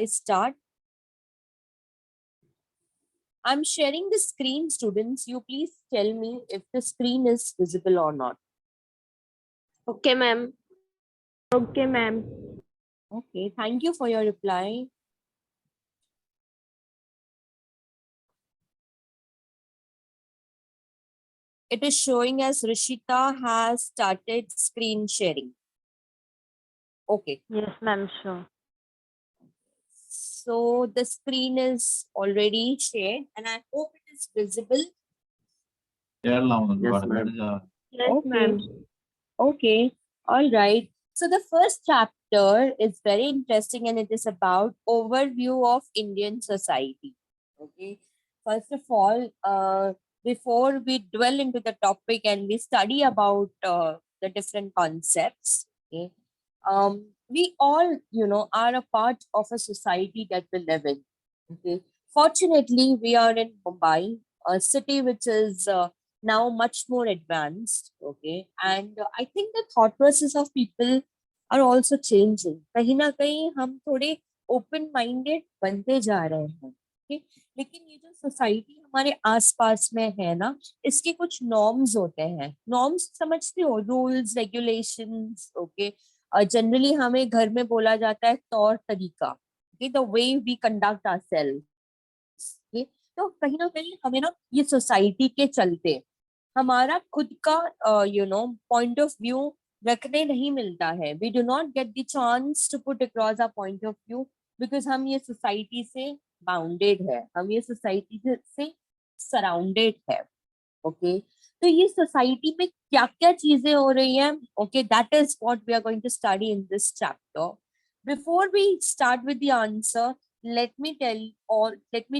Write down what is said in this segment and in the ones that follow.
I start? I'm sharing the screen, students. You please tell me if the screen is visible or not. Okay, ma'am. Okay, ma'am. Okay, thank you for your reply. It is showing as Rishita has started screen sharing. Okay. Yes, ma'am, sure. So the screen is already shared and I hope it is visible. Yes, ma'am. Yes, Okay. ma'am. Okay. All right. So the first chapter is very interesting and it is about overview of Indian society. Okay. First of all, before we dwell into the topic and we study about the different concepts, okay, we all, are a part of a society that we live in. Okay. Fortunately, we are in Mumbai, a city which is now much more advanced. Okay. And I think the thought process of people are also changing. कहीं ना कहीं हम थोड़े open minded बनते जा रहे हैं. Okay? लेकिन ये जो सोसाइटी हमारे आसपास में है ना, इसके कुछ नॉर्म्स होते हैं. नॉर्म्स समझते हो? Rules, regulations. ओके. जनरली हमें घर में बोला जाता है तौर तरीका. The way we conduct ourselves. तो कहीं ना कहीं हमें ना ये सोसाइटी के चलते हमारा खुद का पॉइंट ऑफ व्यू रखने नहीं मिलता है. We do not get the chance to put across a point of view because हम ये सोसाइटी से बाउंडेड है, हम ये सोसाइटी से सराउंडेड है. ओके. तो ये सोसाइटी में क्या क्या चीजें हो रही हैं, okay, that is what we are going to study in this chapter. Before we start with the answer, let me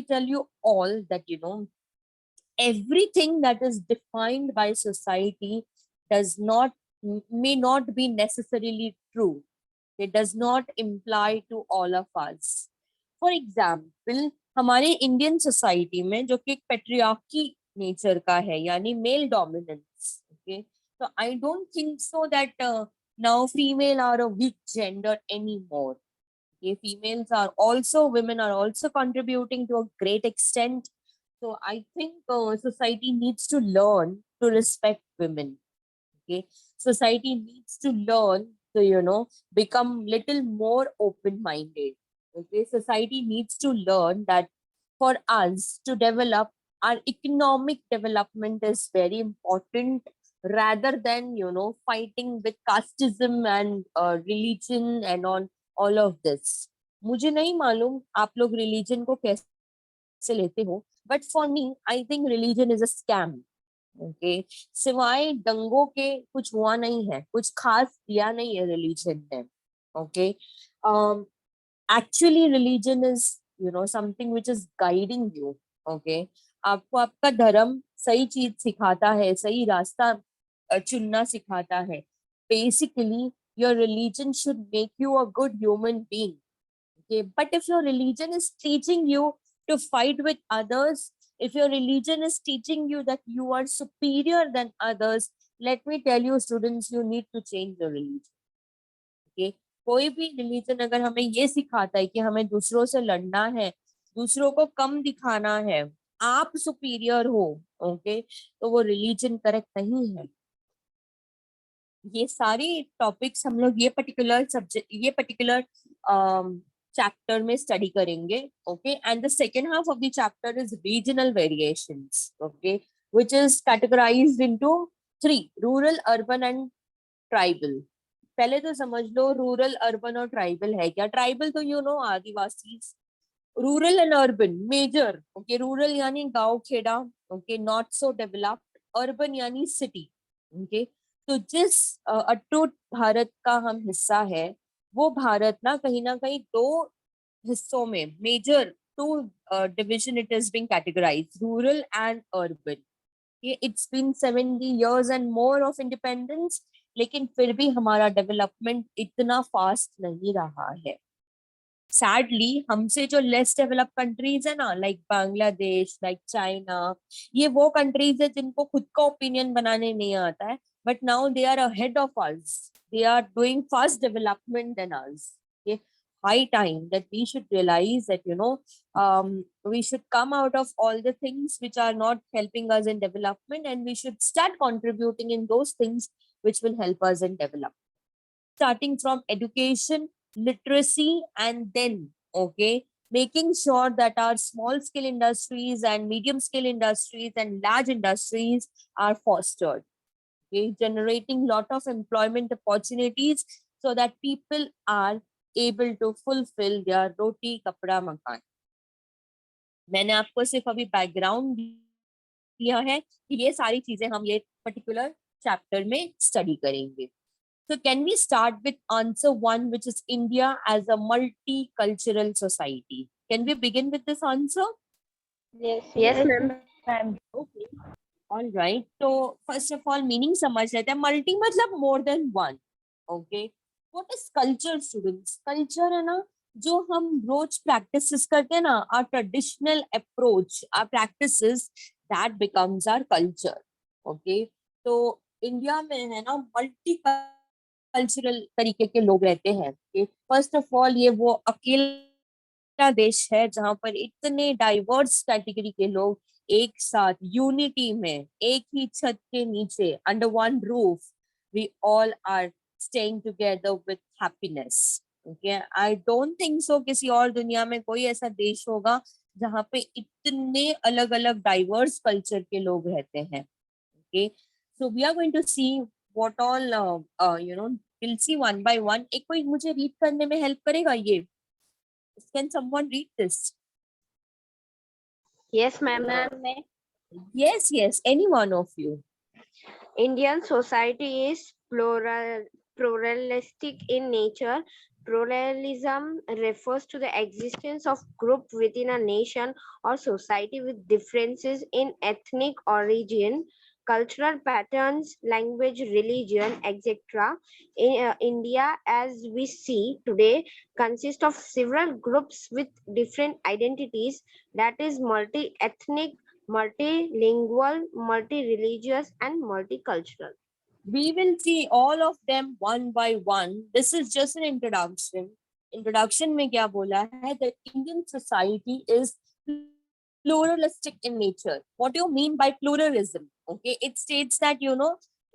tell you all that everything that is defined by society does not may not be necessarily true. It does not imply to all of us. For example, हमारे Indian society में जो कि एक patriarchy nature का है, यानी mail dominance. Okay. तो I don't think so that now female are a weak gender any more. Females are also, women are also contributing to a great extent. So I think society needs to learn to respect women. Okay. Society needs to learn to become little more open minded. Okay. Society needs to learn that for us to develop, our economic development is very important rather than fighting with casteism and religion and on all of this. मुझे नहीं मालूम आप लोग religion को कैसे लेते हो, but for me I think religion is a scam. Okay. सिवाय दंगों के कुछ हुआ नहीं है, कुछ खास दिया नहीं है रिलीजन ने. Okay. Actually religion is something which is guiding you. Okay. आपको आपका धर्म सही चीज सिखाता है, सही रास्ता चुनना सिखाता है. Basically your religion should make you a good human being. Okay, but if your religion is teaching you to fight with others, if your religion is teaching you that you are superior than others, let me tell you, students, you need to change your religion. Okay. कोई भी religion अगर हमें ये सिखाता है कि हमें दूसरों से लड़ना है, दूसरों को कम दिखाना है, आप सुपीरियर हो, ओके, तो वो रिलीजन करेक्ट नहीं है. ये सारी टॉपिक्स हम लोग ये पर्टिकुलर चैप्टर में स्टडी करेंगे. Okay. And the second half of the chapter is regional variations. Okay. Which is categorized into 3: rural, urban and tribal. पहले तो समझ लो रूरल, अर्बन और ट्राइबल है क्या. ट्राइबल तो आदिवासी. Rural and urban major. Okay. Rural यानी गांव खेड़ा. Okay. Not so developed. Urban यानी सिटी. ओके. तो जिस अटूट भारत का हम हिस्सा है, वो भारत ना कहीं दो हिस्सों में, major two division it is being categorized, rural and urban. ये it's been 70 years and more of independence, लेकिन फिर भी हमारा डेवलपमेंट इतना फास्ट नहीं रहा है. सैडली हमसे जो लेस डेवलप कंट्रीज है ना, लाइक बांग्लादेश, लाइक चाइना, ये वो कंट्रीज है जिनको खुद का ओपिनियन बनाने नहीं आता है, but now they are ahead of us. They are doing fast development than us. high time that we should realize that, we should come out of all the things which are not helping us in development, and we should start contributing in those things which will help us in development. Starting from education, literacy, and then, okay, making sure that our small scale industries and medium scale industries and large industries are fostered, okay, generating lot of employment opportunities so that people are able to fulfill their roti kapda makan. मैंने आपको सिर्फ अभी background दिया है कि ये सारी चीजें हम ये पर्टिकुलर चैप्टर में स्टडी करेंगे. So can we start with answer 1, which is India as a multicultural society? Can we begin with this answer? Yes, ma'am. Okay. All right. So first of all, meaning समझ लेते हैं. Multi मतलब more than one. Okay. What is culture, students? Culture है ना, जो हम रोज practices करते हैं ना, our traditional approach, our practices, that becomes our culture. Okay. तो इंडिया में है ना मल्टी कल्चरल तरीके के लोग रहते हैं. फर्स्ट ऑफ ऑल ये वो अकेला देश है जहां पर इतने डाइवर्स कैटेगरी के लोग एक साथ यूनिटी में एक ही छत के नीचे under one roof we all are staying together with happiness. Okay, I don't think so किसी और दुनिया में कोई ऐसा देश होगा जहां पे इतने अलग अलग डाइवर्स कल्चर के लोग रहते हैं. Okay, so we are going to see what all we'll see one by one. एक कोई मुझे रीड करने में हेल्प करेगा ये? Can someone read this? Yes, ma'am. Yes, any one of you. Indian society is pluralistic in nature. Pluralism refers to the existence of group within a nation or society with differences in ethnic origin, cultural patterns, language, religion, etc. In India, as we see today, consists of several groups with different identities, that is multi-ethnic, multilingual, multi-religious, and multicultural. We will see all of them one by one. This is just an introduction. Introduction में क्या बोला है? That Indian society is pluralistic in nature. What do you mean by pluralism? Okay, it states that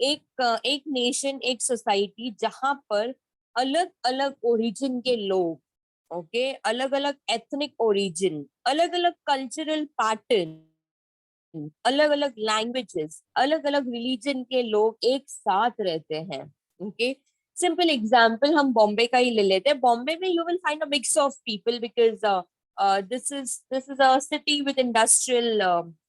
एक nation, एक society जहां पर अलग अलग ओरिजिन के लोग, ओके, अलग अलग एथनिक ओरिजिन, अलग अलग कल्चरल पैटर्न, अलग अलग लैंग्वेजेस, अलग अलग रिलीजन के लोग एक साथ रहते हैं. ओके, सिंपल एग्जांपल हम बॉम्बे का ही ले लेते हैं. बॉम्बे में you will find a mix of people because this is a city with industrial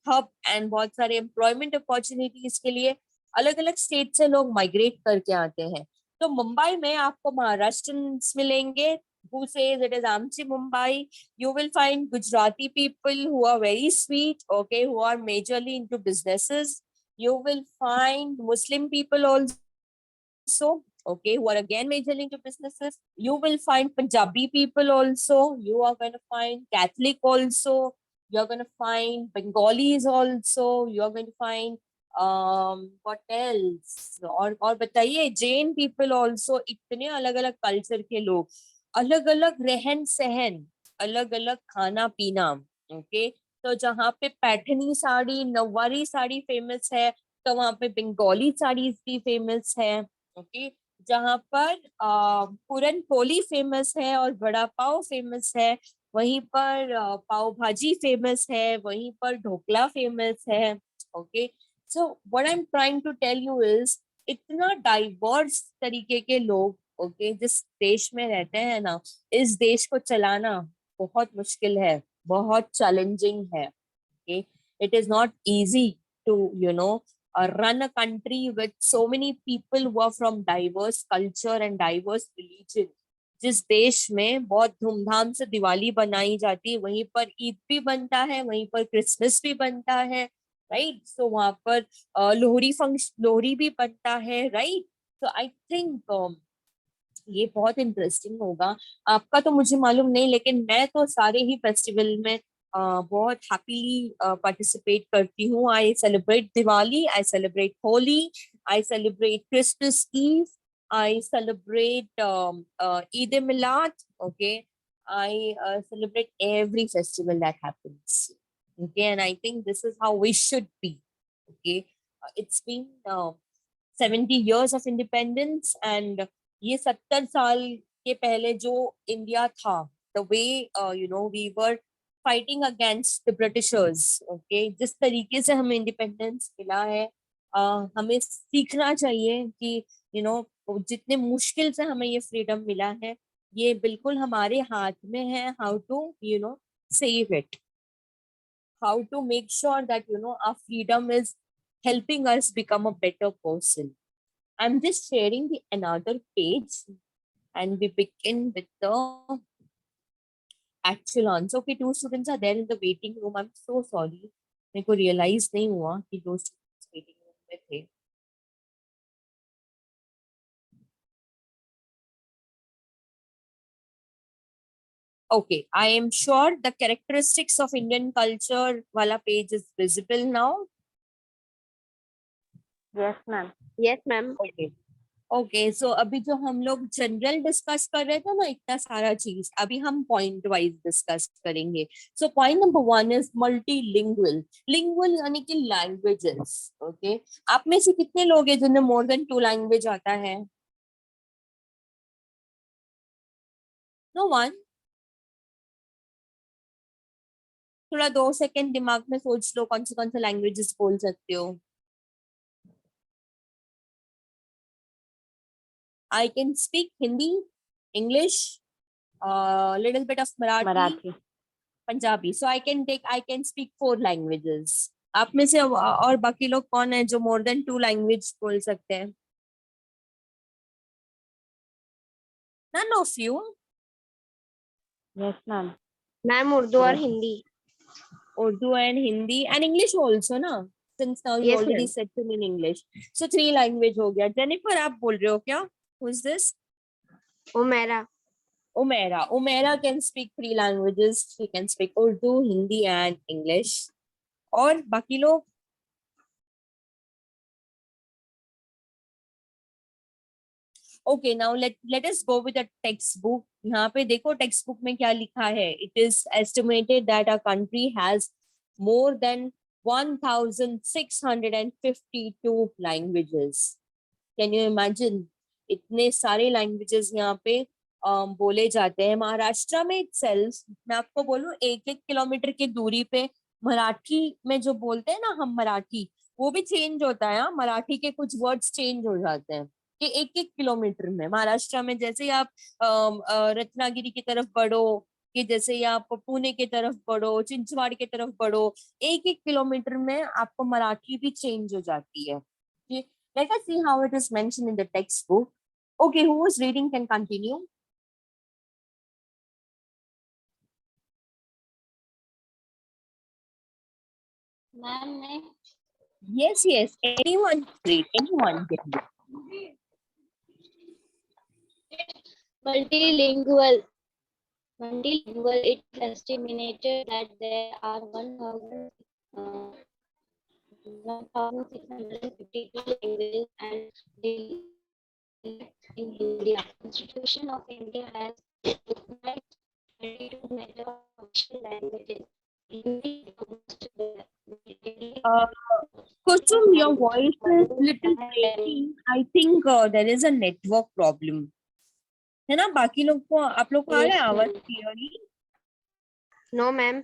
hub and बहुत सारे एम्प्लॉयमेंट अपॉर्चुनिटीज के लिए अलग अलग स्टेट से लोग माइग्रेट करके आते हैं. तो मुंबई में आपको महाराष्ट्रियंस मिलेंगे who says it is Amchi Mumbai. You will find Gujarati people who are very sweet, okay, who are majorly into businesses. You will find Muslim people also, okay, who are again majorly into businesses. You will find Punjabi people also. You are going to find Catholic also. You're going to find Bengalis also. You're going to find what else? और बताइए, Jain people also. इतने अलग अलग culture के लोग, अलग अलग रहन सहन, अलग अलग खाना पीना. ओके, तो जहाँ पे पैठनी साड़ी, नववारी साड़ी फेमस है, तो वहाँ पे बंगाली साड़ीज भी फेमस है. ओके, जहाँ पर पूरन पोली फेमस है और बड़ा पाव फेमस है, वहीं पर पाव भाजी फेमस है, वहीं पर ढोकला फेमस है. Okay, so what I am trying to tell you is इतना डाइवर्स तरीके के लोग, ओके, जिस देश में रहते हैं ना, इस देश को चलाना बहुत मुश्किल है, बहुत चैलेंजिंग है. Okay, it is not easy to run a country with so many people who are from diverse culture and diverse religion. जिस देश में बहुत धूमधाम से दिवाली बनाई जाती है, वहीं पर ईद भी बनता है, वहीं पर क्रिसमस भी बनता है, राइट. सो वहां पर लोहरी भी बनता है, राइट. सो आई थिंक ये बहुत इंटरेस्टिंग होगा. आपका तो मुझे मालूम नहीं, लेकिन मैं तो सारे ही फेस्टिवल में बहुत हैप्पीली पार्टिसिपेट करती हूँ. I celebrate Diwali, I celebrate Holi, I celebrate Christmas Eve, I celebrate Eid Milad, okay, I celebrate every festival that happens. Okay, and I think this is how we should be. Okay, it's been 70 years of independence, and ये 70 साल के पहले जो India था, the way we were fighting against the Britishers. Okay, जिस तरीके से हमें इंडिपेंडेंस मिला है, हमें सीखना चाहिए कि जितने मुश्किल से हमें ये फ्रीडम मिला है, ये बिल्कुल हमारे हाथ में है. How to save it, how to make sure that our freedom is helping us become a better person. I'm just sharing the another page, and we begin with the actual answer. Okay, two students are there in the waiting room. I'm so sorry, मेरे को realize नहीं हुआ कि दो students waiting room में थे. Okay, I am sure the characteristics of Indian culture wala page is visible now. Yes, ma'am. Yes, ma'am. Okay. Okay, so अभी जो हम लोग जनरल डिस्कस कर रहे थे ना, इतना सारा चीज, अभी हम पॉइंट वाइज डिस्कस करेंगे. So point number 1 is multilingual. Lingual यानी कि लैंग्वेजेस. ओके, आप में से कितने लोग हैं जिन्हें मोर देन 2 लैंग्वेज आता है? No one. थोड़ा 2 सेकंड दिमाग में सोच लो कौन से लैंग्वेजेस बोल सकते हो. I can speak Hindi, English, little bit of Marathi, Punjabi. So I can speak 4 languages. आप में से और बाकी लोग कौन है जो more than 2 language बोल सकते हैं? None of you. Yes, ma'am. Ma'am, Urdu or Hindi? Urdu and Hindi and English also ना? Since now you Yes, already ma'am. said in English. So 3 language हो गया. Jennifer, आप बोल रहे हो क्या? Who's this? Umaira. Umaira can speak 3 languages. She can speak Urdu, Hindi and English. और बाकी लोग? Okay, now let us go with the textbook. यहाँ पे देखो textbook में क्या लिखा है. It is estimated that our country has more than 1652 languages. Can you imagine? इतने सारे languages यहाँ पे बोले जाते हैं. महाराष्ट्र में itself, मैं आपको बोलूं, 1-1 किलोमीटर की दूरी पे मराठी में जो बोलते हैं ना हम मराठी, वो भी चेंज होता है. मराठी के कुछ वर्ड्स चेंज हो जाते हैं कि 1-1 किलोमीटर में. महाराष्ट्र में जैसे ही आप रत्नागिरी की तरफ बढ़ो, कि जैसे ही आप पुणे की तरफ बढ़ो, चिंचवाड़ की तरफ बढ़ो, 1-1 किलोमीटर में आपको मराठी भी चेंज हो जाती है. Let us see how it is mentioned in the textbook. Okay, who is reading can continue. Ma'am, Yes, anyone read, anyone can read. multilingual. It is estimated that there are 1,652 languages and dialects in India. Constitution of India has recognized 22 major official languages. Hindi belongs to the Kusum, your voice is little breaking. I think there is a network problem. है ना? बाकी लोग को, आप लोग को आ रहा है आवाज क्लियरली? No, ma'am.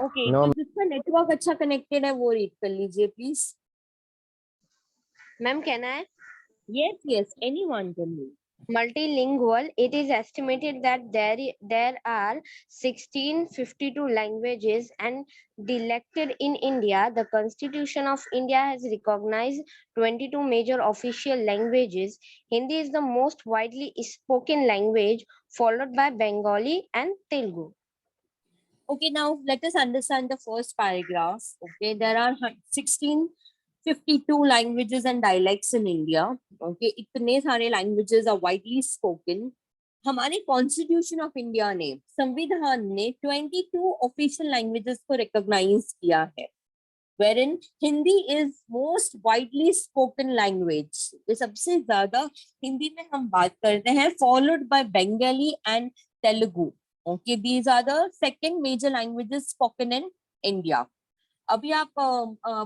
ओके, तो जिसका नेटवर्क अच्छा कनेक्टेड है वो रीड कर लीजिए please. Ma'am, can I? Yes, anyone can read. Multilingual, it is estimated that there are 1652 languages and dialects in India. The Constitution of India has recognized 22 major official languages. Hindi is the most widely spoken language, followed by Bengali and Telugu. Okay, now let us understand the first paragraph. Okay, there are 1652 languages and dialects in India. Okay, इतने सारे languages are widely spoken. हमारे constitution of India ने, संविधान ने 22 official languages को recognise किया है, wherein Hindi is most widely spoken language. ये सबसे ज्यादा हिंदी में हम बात करते हैं, followed by Bengali and Telugu. Okay, these are the second major languages spoken in India. अभी आप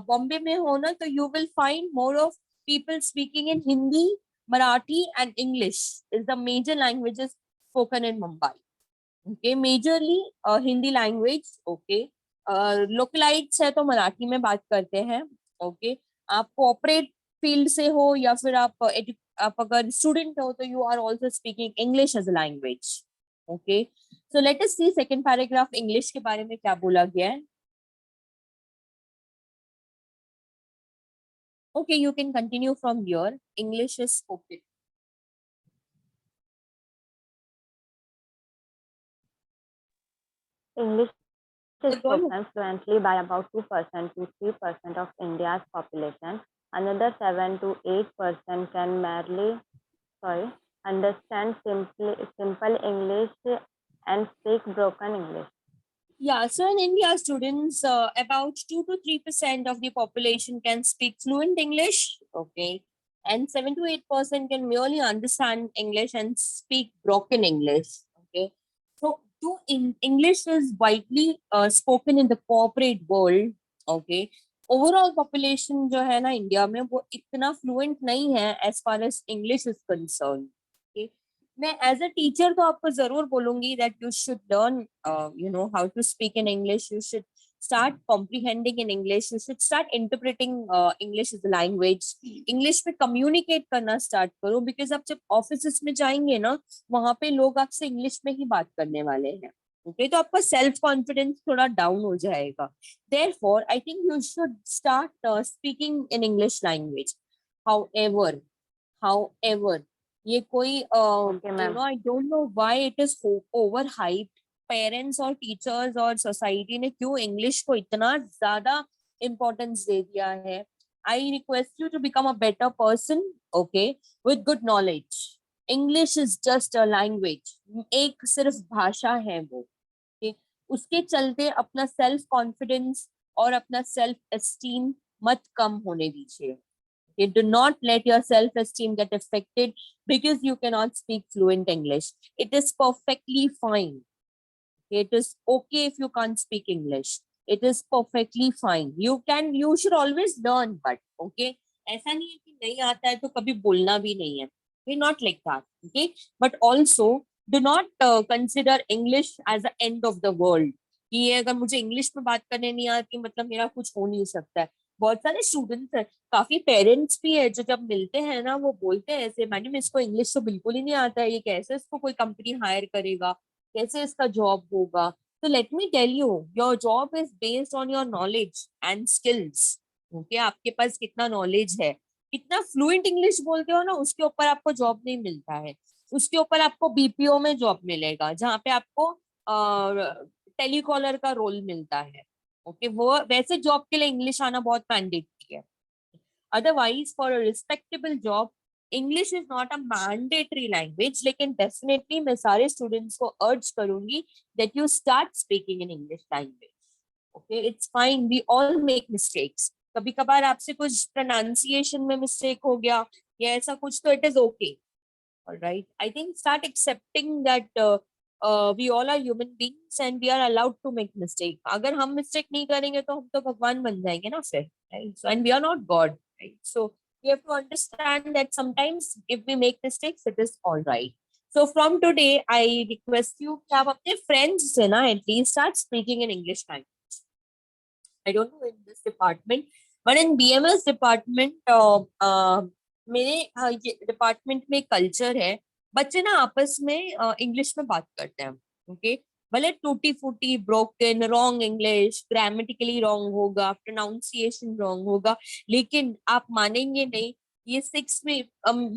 बॉम्बे में हो ना, तो you will find more of people speaking in Hindi, Marathi and English is the major languages spoken in Mumbai. Okay, majorly Hindi language. Okay, localites है तो मराठी में बात करते हैं. ओके, आप कॉर्पोरेट फील्ड से हो या फिर आप अगर स्टूडेंट हो तो you are also speaking English as a language. Okay, so let us see second paragraph English के बारे में क्या बोला गया है. Okay, you can continue from here. English is spoken. English is So go ahead. spoken fluently by about 2% to 3% of India's population. Another 7 to 8% can merely, understand simple English and speak broken English. Yeah, so in India, students, about 2 to 3% of the population can speak fluent English. Okay, and 7 to 8% can merely understand English and speak broken English. Okay, so English is widely spoken in the corporate world. Okay, overall population जो है ना India में वो इतना fluent नहीं है as far as English is concern. मैं as a teacher तो आपको जरूर बोलूंगी that you should learn how to speak in English. You should start comprehending in English. You should start interpreting English as a language. English में communicate करना start करो, because आप जब ऑफिस में जाएंगे ना, वहां पे लोग आपसे इंग्लिश में ही बात करने वाले हैं. ओके, तो आपका सेल्फ कॉन्फिडेंस थोड़ा डाउन हो जाएगा. Therefore, I think you should start speaking in English language. However, however, ये कोई Okay, ma'am. I don't know why it is over hyped. Parents और टीचर्स और सोसाइटी ने क्यों इंग्लिश को इतना ज्यादा इम्पोर्टेंस दे दिया है. I request you to become a better person. Okay, with good knowledge. English is just a language, एक सिर्फ भाषा है वो. okay? उसके चलते अपना सेल्फ कॉन्फिडेंस और अपना सेल्फ एस्टीम मत कम होने दीजिए. You do not let your self-esteem get affected because you cannot speak fluent English. It is perfectly fine. It is okay if you can't speak English. It is perfectly fine. You should always learn, but okay. ऐसा नहीं है कि नहीं आता है तो कभी बोलना भी नहीं है. We're not like that. Okay. But also, do not consider English as the end of the world. कि ये अगर मुझे इंग्लिश में बात करने नहीं आती मतलब मेरा कुछ हो नहीं सकता है. बहुत सारे स्टूडेंट्स हैं, काफी पेरेंट्स भी है जो जब मिलते हैं ना वो बोलते हैं ऐसे, मैडम इसको इंग्लिश तो बिल्कुल ही नहीं आता है, ये कैसे इसको कोई कंपनी हायर करेगा, कैसे इसका जॉब होगा. तो let me tell you, your job is based on your knowledge and skills. Okay, आपके पास कितना नॉलेज है, कितना फ्लुएंट इंग्लिश बोलते हो ना, उसके ऊपर आपको जॉब नहीं मिलता है. उसके ऊपर आपको बीपीओ में जॉब मिलेगा जहाँ पे आपको टेलीकॉलर का रोल मिलता है. ओके, वो वैसे जॉब के लिए इंग्लिश आना बहुत मैंडेटरी है. Otherwise for a respectable job English is not a mandatory language. लेकिन डेफिनेटली मैं सारे स्टूडेंट्स को अर्ज करूंगी that you start speaking in English language. Okay, it's fine, we all make mistakes. कभी कभार आपसे कुछ प्रोनाउंसिएशन में मिस्टेक हो गया या ऐसा कुछ, तो it is okay. Alright, I think start accepting that we all are human beings and we are allowed to make mistake. अगर हम मिस्टेक नहीं करेंगे तो हम तो भगवान बन जाएंगे ना फिर, right? So and we are not God, right? So we have to understand that sometimes if we make mistakes, it is all right. So from today, I request you कि आप अपने friends से ना at least start speaking in English language. I don't know in this department, but in BMS department, मेरे ये department में culture है, बच्चे ना आपस में इंग्लिश में बात करते हैं. ओके, भले टूटी फूटी, broken, wrong English, grammatically wrong होगा, प्रोनाउंसिएशन रॉन्ग होगा, लेकिन आप मानेंगे नहीं, ये 6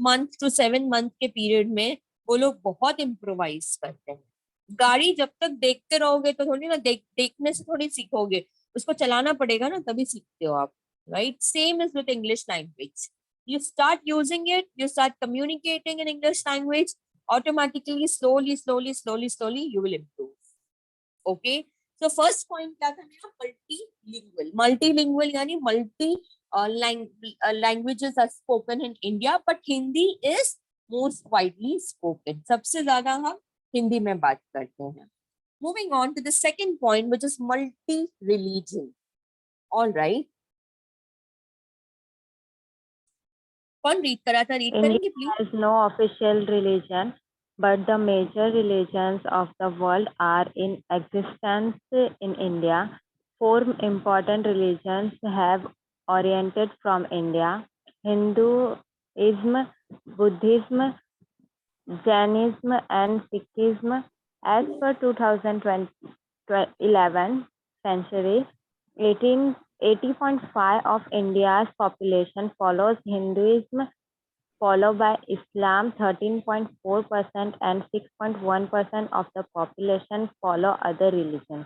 मंथ to 7 मंथ के पीरियड में वो लोग बहुत इम्प्रोवाइज करते हैं. गाड़ी जब तक देखते रहोगे तो थोड़ी ना, देखने से थोड़ी सीखोगे, उसको चलाना पड़ेगा ना, तभी सीखते हो आप. Right, same is with English language. You start using it, you start communicating in English language, automatically, slowly, you will improve. Okay. So first point क्या था मेरा, multilingual. Multilingual यानी multi languages are spoken in India, but Hindi is most widely spoken. सबसे ज्यादा हम हिंदी में बात करते हैं. moving on to the second point, which is multi-religion. All right. कौन रीड करा था? रीड India करेंगे please? has no official religion, but the major religions of the world are in existence in India. Four important religions have oriented from India: Hinduism, Buddhism, Jainism, and Sikhism. As per 2011 census, 80.5% of India's population follows Hinduism, followed by Islam 13.4%, and 6.1% of the population follow other religions.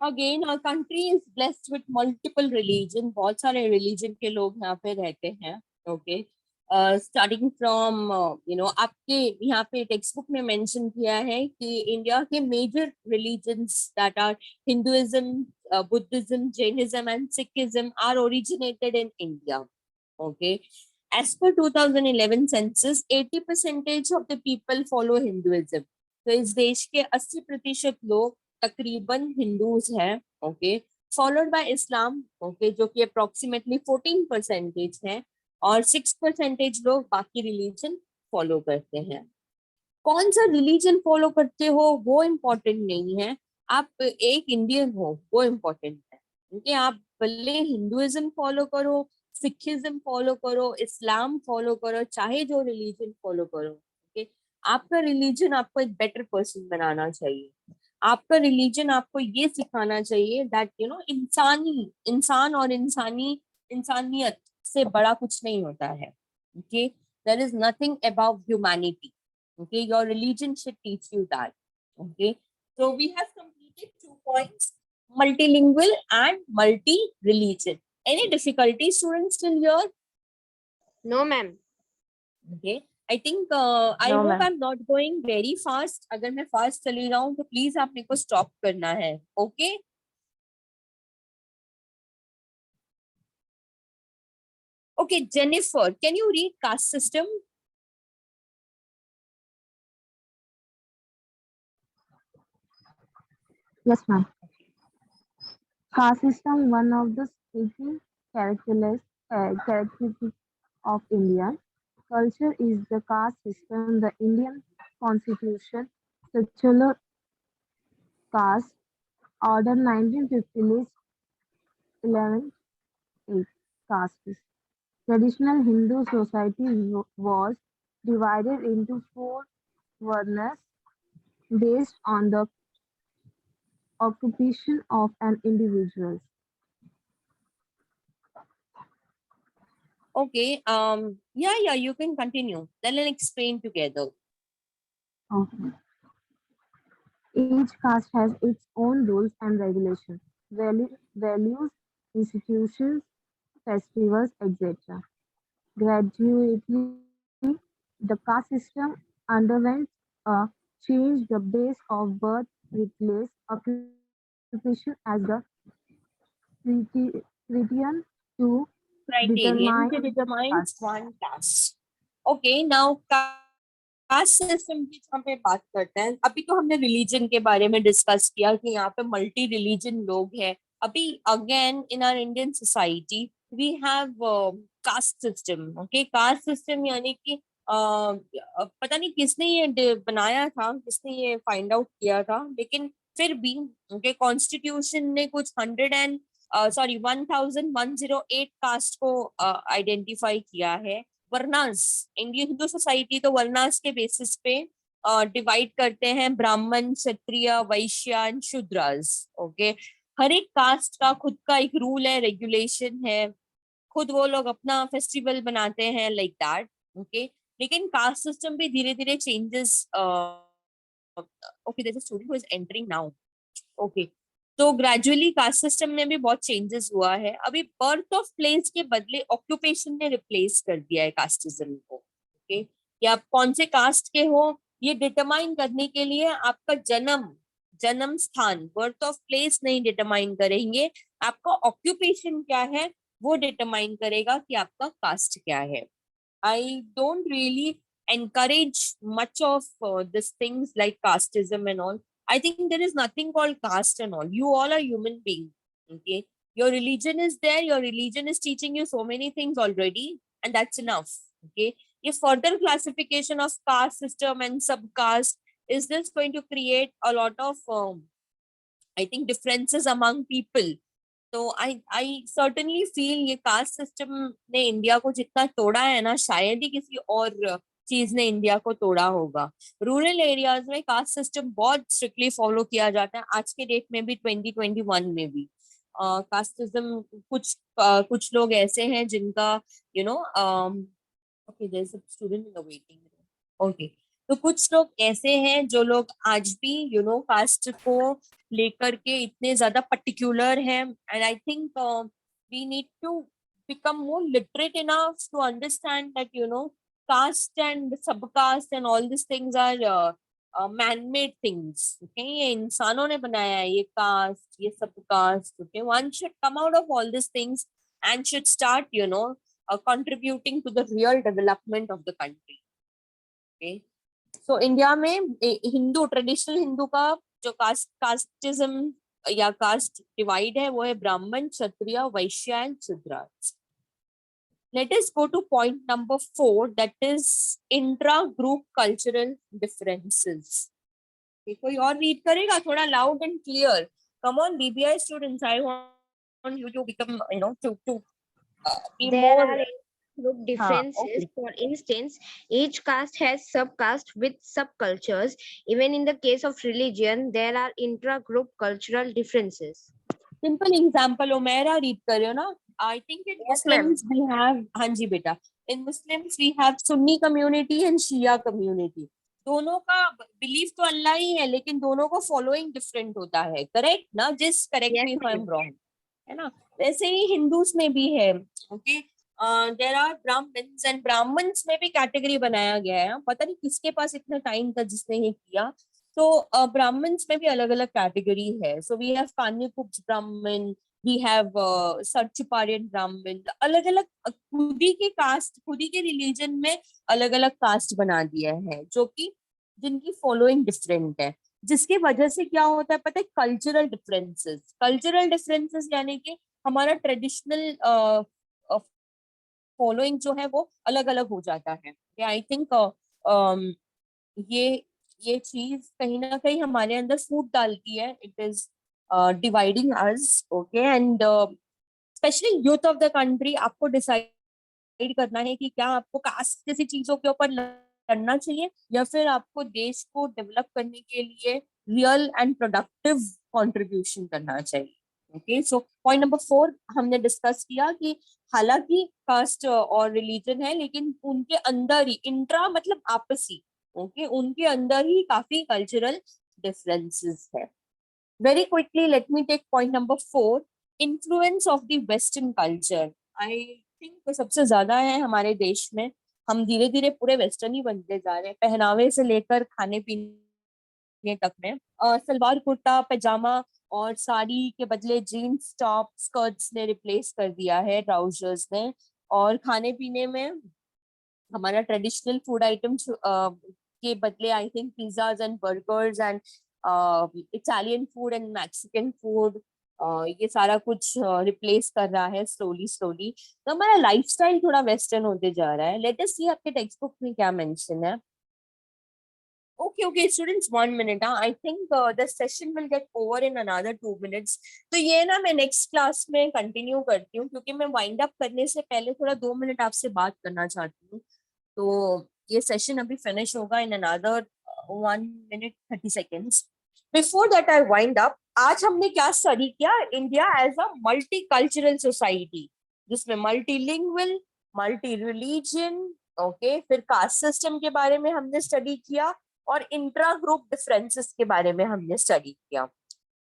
Again, our country is blessed with multiple religion. बहुत सारे religion के लोग यहाँ पे रहते हैं. Okay. Starting from आपके यहाँ पे टेक्स्ट बुक में मेंशन किया है कि इंडिया के major religions that are Hinduism, Buddhism, Jainism and Sikhism are originated in India. Okay. As per 2011 census, 80% of the people follow Hinduism. तो इस देश के 80% लोग तकरीबन हिंदूज हैं. Okay. Followed by Islam. Okay, जो कि अप्रोक्सीमेटली 14% है, और 6% लोग बाकी रिलीजन फॉलो करते हैं. कौन सा रिलीजन फॉलो करते हो वो इम्पोर्टेंट नहीं है, आप एक इंडियन हो वो इम्पोर्टेंट है. क्योंकि आप भले हिंदुइज्म फॉलो करो, सिखिज्म फॉलो करो, इस्लाम फॉलो करो, चाहे जो रिलीजन फॉलो करो. ओके. आपका रिलीजन आपको एक बेटर पर्सन बनाना चाहिए. आपका रिलीजन आपको ये सिखाना चाहिए दैट इंसान और इंसानियत से बड़ा कुछ नहीं होता है. Okay. There is nothing about humanity. Okay, your religion should teach you that. Okay, so we have completed 2 points: multilingual and multi-religion. Any difficulty, students, still here? No, ma'am. Okay, I think I No, hope ma'am. I'm not going very fast. अगर मैं fast चली जाऊँ तो please आप मेरे को stop करना है. Okay. Okay, Jennifer, can you read caste system? Yes, ma'am. Caste system, one of the striking characteristics of Indian culture is the caste system. The Indian Constitution, Structural Caste Order 1950 lists 11 castes. Traditional Hindu society was divided into 4 varnas based on the occupation of an individual. Okay. Yeah, you can continue. Then let's explain together. Okay. Each caste has its own rules and regulations, values, institutions, festivals, etc. Gradually, the caste system underwent a change. The base of birth replaced occupation as the criterion to Criterion to determine determine caste. one caste. Okay, now caste system की हम पे बात करते हैं. अभी तो हमने religion के बारे में डिस्कस किया कि यहाँ पे मल्टी रिलीजन लोग हैं. अभी again in our Indian society we have caste system. Okay, caste system यानी कि पता नहीं किसने ये बनाया था, किसने ये फाइंड आउट किया था, लेकिन फिर भी उनके कॉन्स्टिट्यूशन ने कुछ 1108 कास्ट को आइडेंटिफाई किया है. वर्नास, इंडियन हिंदू सोसाइटी तो वर्नास के बेसिस पे डिवाइड करते हैं: ब्राह्मण, क्षत्रिय, वैश्य, शूद्रास. ओके. हर एक कास्ट का खुद का एक रूल है, रेगुलेशन है, खुद वो लोग अपना फेस्टिवल बनाते हैं, लाइक दैट. ओके. लेकिन कास्ट सिस्टम भी धीरे धीरे changes. Okay, there is a student who is entering now. Okay, तो ग्रेजुअली कास्ट सिस्टम में भी बहुत चेंजेस हुआ है. अभी बर्थ ऑफ प्लेस के बदले ऑक्यूपेशन ने रिप्लेस कर दिया है कास्टिज्म को. ओके, कि आप कौन से कास्ट के हो ये डिटरमाइन करने के लिए आपका जन्म स्थान, बर्थ ऑफ प्लेस नहीं डिटरमाइन करेंगे, आपका ऑक्यूपेशन क्या है वो डिटरमाइन करेगा कि आपका कास्ट क्या है. I don't really encourage much of these things like casteism and all. I think there is nothing called caste and all. You all are human beings. Okay. Your religion is there. Your religion is teaching you so many things already, and that's enough. Okay. If further classification of caste system and subcaste is this going to create a lot of, I think, differences among people. तो आई certainly feel ये caste system ने India को जितना तोड़ा है ना, शायद ही किसी और चीज ने इंडिया को तोड़ा होगा. रूरल एरियाज में कास्ट सिस्टम बहुत स्ट्रिक्टली फॉलो किया जाता है आज के डेट में भी, 2021 में भी. कास्ट सिस्टम कुछ लोग ऐसे हैं जिनका you know okay, there is a student in the waiting room. Okay, तो कुछ लोग ऐसे हैं जो लोग आज भी कास्ट को लेकर के इतने ज्यादा पर्टिकुलर हैं. And I think we need to become more literate enough to understand that caste and subcaste and all these things are man-made things. Okay, ये इंसानों ने बनाया है, ये caste, ये subcaste. Okay, one should come out of all these things and should start contributing to the real development of the country. Okay, so India में Hindu, traditional Hindu का जो कास्टिज्म या कास्ट डिवाइड है वो है ब्राह्मण, क्षत्रिय, वैश्य एंड शूद्र. Let us go to point number 4, that is intra-group cultural differences. कोई और रीड करेगा थोड़ा loud and clear? Come on, BBI students, I want you to become, to be There more. are group differences. Okay. For instance, each caste has subcaste with subcultures. Even in the case of religion, there are intra-group cultural differences. Simple example, Umaira read कर रहे हो ना? I think in Yes, ma'am. Muslims we have, हाँ जी बेटा, in Muslims we have Sunni community and Shia community. दोनों का belief तो अल्लाह ही है, लेकिन दोनों को फॉलोइंग डिफरेंट होता है. करेक्ट ना? जिस correct Yes, me if I am ma'am. Wrong, है ना? वैसे ही हिंदूज में भी है. Okay, there are Brahmins, and Brahmins में भी कैटेगरी बनाया गया है. पता नहीं किसके पास इतना टाइम था जिसने ये किया. तो ब्राह्मण्स में भी अलग अलग कैटेगरी है. सो वी हैव कान्यकुब्ज ब्राह्मण, we have Sarchuparian Brahmin. अलग अलग खुद ही के कास्ट, खुद ही के रिलीजन में अलग अलग कास्ट बना दिया है, जो कि जिनकी फॉलोइंग डिफरेंट है. जिसकी वजह से क्या होता है पता है? Cultural differences. कल्चरल डिफरेंसेस यानी कि हमारा ट्रेडिशनल फॉलोइंग जो है वो अलग अलग हो जाता है. आई थिंक ये चीज कहीं ना कहीं हमारे अंदर फूट डालती है. It is dividing us. Okay, and especially youth of the country, आपको डिसाइड करना है कि क्या आपको कास्ट जैसी चीजों के ऊपर लड़ना चाहिए या फिर आपको देश को डेवलप करने के लिए रियल एंड प्रोडक्टिव कंट्रीब्यूशन करना चाहिए. ओके, सो पॉइंट नंबर 4 हमने डिस्कस किया कि हालांकि कास्ट और रिलीजन है, लेकिन उनके अंदर ही, इंट्रा मतलब आपसी, ओके, उनके अंदर ही काफी कल्चरल डिफरेंसेस है. Very quickly, let me take point number 4, influence of the Western culture. I think सबसे ज्यादा है हमारे देश में. हम धीरे धीरे पूरे वेस्टर्न ही बनते जा रहे हैं, पहनावे से लेकर खाने पीने तक में. सलवार कुर्ता पैजामा और साड़ी के बदले जीन्स टॉप स्कर्ट्स ने रिप्लेस कर दिया है ट्राउजर्स ने. और खाने पीने में हमारा ट्रेडिशनल फूड आइटम्स के बदले I think pizzas and burgers and Italian food and Mexican food, ये सारा कुछ रिप्लेस कर रहा है स्लोली. तो हमारा लाइफस्टाइल थोड़ा वेस्टर्न होते जा रहा है. लेट अस सी आपके टेक्स्ट बुक में क्या मेंशन है. Okay, students, 1 minute. I think the session will get over in another 2 minutes. तो ये ना मैं नेक्स्ट क्लास में कंटिन्यू करती हूँ, क्योंकि मैं वाइंड अप करने से पहले थोड़ा 2 मिनट आपसे बात करना चाहती हूँ. तो ये सेशन अभी फिनिश होगा in another 1 minute 30 seconds. Before that I wind up, आज हमने क्या स्टडी किया? India as a multi cultural society, जिसमें मल्टीलिंगुअल, मल्टी रिलीजन, ओके, फिर कास्ट सिस्टम के बारे में हमने स्टडी किया और इंट्रा ग्रुप डिफरेंसेस के बारे में हमने स्टडी किया.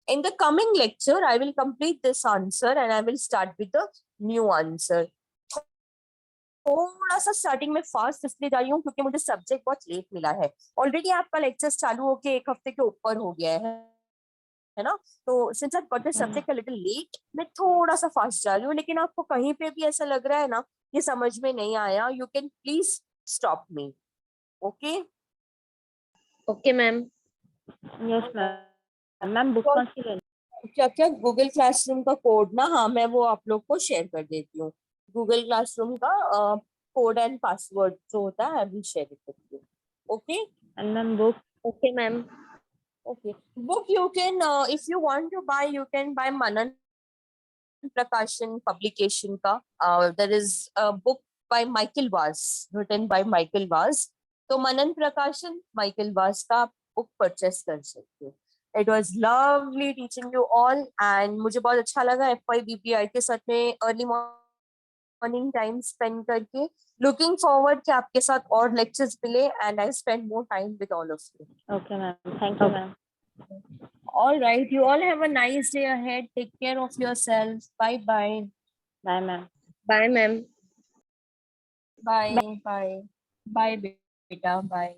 In the coming lecture, I will complete this answer and I will start with the new answer. थोड़ा सा स्टार्टिंग में फास्ट इसलिए जा रही हूँ क्योंकि मुझे सब्जेक्ट बहुत लेट मिला है. ऑलरेडी आपका लेक्चर चालू होके 1 हफ्ते के ऊपर हो गया है ना? तो since I got the subject a little late, मैं थोड़ा सा फास्ट जा रही हूँ. लेकिन आपको कहीं पे भी ऐसा लग रहा है ना ये समझ में नहीं आया, you can please stop me. Okay Okay, ma'am. Yes, ma'am. Ma'am book कौन सी लेनी? क्या क्या गूगल क्लासरूम का कोड ना, हाँ मैं वो आप लोग को शेयर कर देती हूँ। गूगल क्लासरूम का कोड एंड पासवर्ड जो होता है, I will share it with you. Okay and ma'am book? Okay, ma'am. Okay, book you can if you want to buy, you can buy Manan Prakashan publication का। There is a book by Michael Vaz, written by Michael Vaz. तो मनन प्रकाशन Michael वास का आप book purchase कर सकते हो। It was lovely teaching you all, and मुझे बहुत अच्छा लगा एफवाई बीपीआई के साथ में अर्ली मॉर्निंग टाइम स्पेंड करके। लुकिंग फॉरवर्ड कि आपके साथ और लेक्चर्स मिले, and I spend more time with all of you. Okay ma'am, thank you ma'am. All right, you all have a nice day ahead. Take care of yourselves. Bye bye. Bye ma'am. Bye, ma'am. Bye bye. Bye beta. Bye.